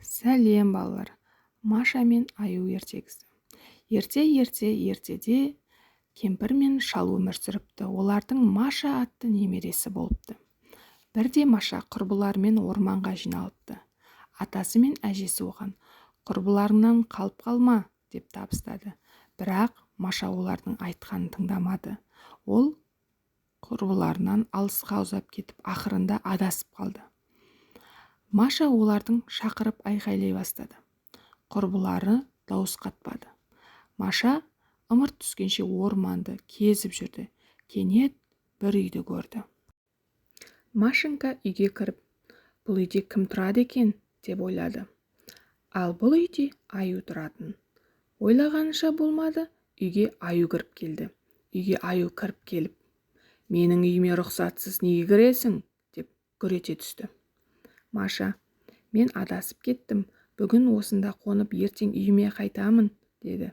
Сәлем балалар. Маша мен Аю ертегісі. Ертеде кемпір мен шал өмір сүріпті. Олардың Маша атты немересі болыпты. Бірде Маша құрбыларымен орманға жиналыпты. Атасы мен әжесі оған құрбыларыңнан қалып қалма деп табыстады. Бірақ Маша олардың айтқанын тыңдамады. Ол құрбыларынан алысқа ұзап кетіп, ақырында адасып қалды. Маша олардың шақырып айқайлай бастады. Құрбылары дауыс қатпады. Маша ымырт түскенше орманды кезіп жүрді. Кенет бір үйді көрді. Машенька үйге кіріп, бұл үйде кім тұрады екен деп ойлады. Ал бұл үйде Аю тұратын. Ойлағанша болмады, үйге Аю кіріп келді. Үйге Аю кіріп келіп, менің үйіме рұқсатсыз неге кіресің деп гүр ете түсті. Маша, мен адасып кеттім, бүгін осында қонып ертең үйіме қайтамын, деді.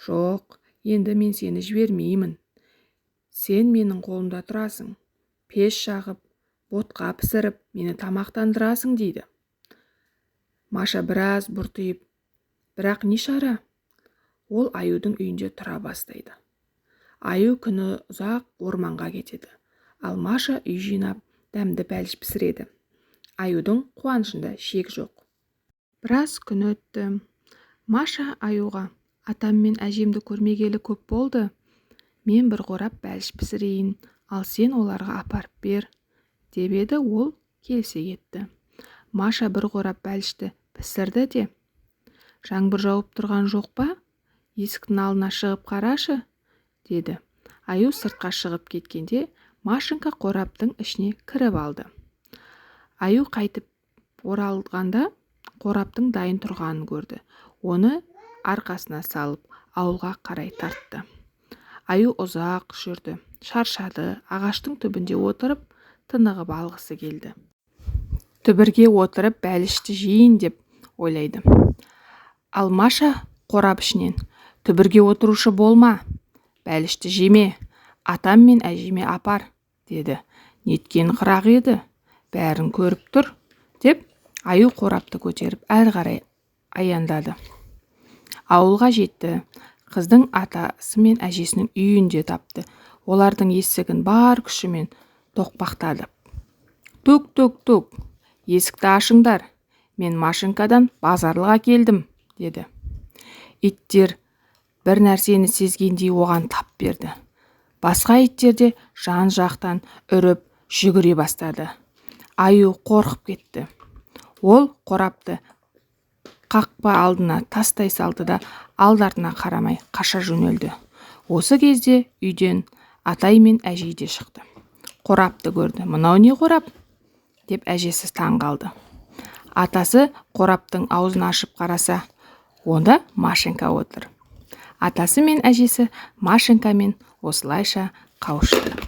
Жоқ, енді мен сені жібермеймін. Сен менің қолымда тұрасың. Пеш жағып, ботқа пісіріп, мені тамақтандырасың, дейді. Маша біраз бұртиып, бірақ не шара? Ол Аюдың үйінде тұра бастайды. Аю күні ұзақ орманға кетеді. Ал Маша үй жинап, дәмді бәліш пісіреді. Аюдың қуанышында шек жоқ. Біраз күн өтті. Маша Аюға, атам мен әжемді көрмегелі көп болды. Мен бір қорап бәліш пісірейін, ал сен оларға апарып бер, деп еді. Ол келісе кетті. Маша бір қорап бәлішті пісірді де, жаңбыр жауып тұрған жоқ па? Есіктің алдына шығып қарашы, деді. Аю сыртқа шығып кеткенде, Машенька қораптың ішіне кіріп алды. Аю қайтып оралғанда қораптың дайын тұрғанын көрді. Оны арқасына салып, ауылға қарай тартты. Аю ұзақ жүрді, шаршады, ағаштың түбінде отырып, тынығып алғысы келді. Түбірге отырып бәлішті жейін деп ойлайды. Ал Маша қорап ішінен, түбірге отырушы болма, бәлішті жеме, атам мен әжеме апар, деді. Неткен қырақ еді, бәрін көріп тұр, деп Аю қорапты көтеріп әрі қарай аяндады. Ауылға жетті. Қыздың атасы мен әжесінің үйінде тапты. Олардың есігін бар күшімен тоқпақтады. Тук, есікті ашыңдар, мен Машенькадан базарлыға келдім, деді. Иттер бір нәрсені сезгендей оған тап берді. Басқа иттер де жан-жақтан үріп жүгіре бастады. Аю қорқып кетті. Ол қорапты қақпа алдына тастай салды да алды-артына қарамай қаша жөнелді. Осы кезде үйден атай мен әжей де шықты. Қорапты көрді. Мынау не қорап? Деп әжесі таң қалды. Атасы қораптың аузын ашып қараса, онда Машенька отыр. Атасы мен әжесі Машенькамен осылайша қауышты.